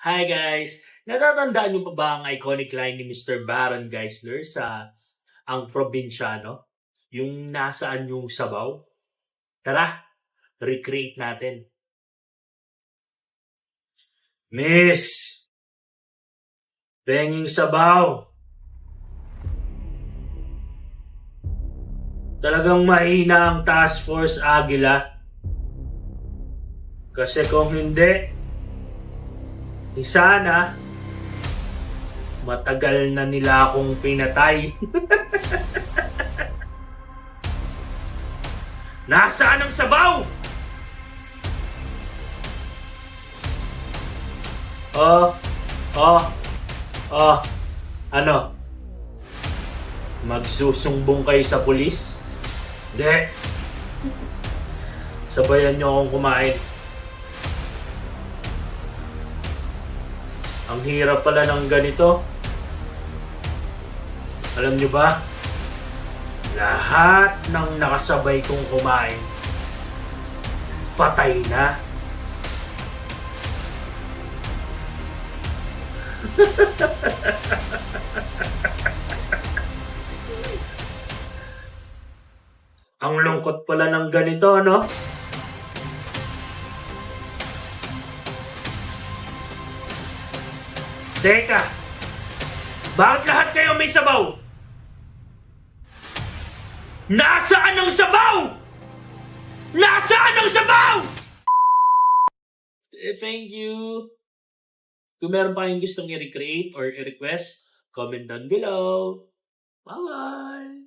Hi guys! Natatandaan niyo pa ba ang iconic line ni Mr. Baron Geisler sa Ang Probinsyano? Yung nasaan yung sabaw? Tara, recreate natin. Miss! Penging sabaw! Talagang mahina ang Task Force Agila. Kasi kung hindi, sana matagal na nila akong pinatay. Nasaan ang sabaw? Oh, oh, oh, ano? Magsusumbong kayo sa pulis? Hindi. Sabayan niyo akong kumain. Ang hirap pala ng ganito. Alam niyo ba? Lahat ng nakasabay kong kumain, patay na. Ang lungkot pala ng ganito, no? Teka, bakit lahat kayo may sabaw? Nasaan ang sabaw? Nasaan ang sabaw? Thank you. Kung meron pa kayong gustong i-recreate or i-request, comment down below. Bye-bye!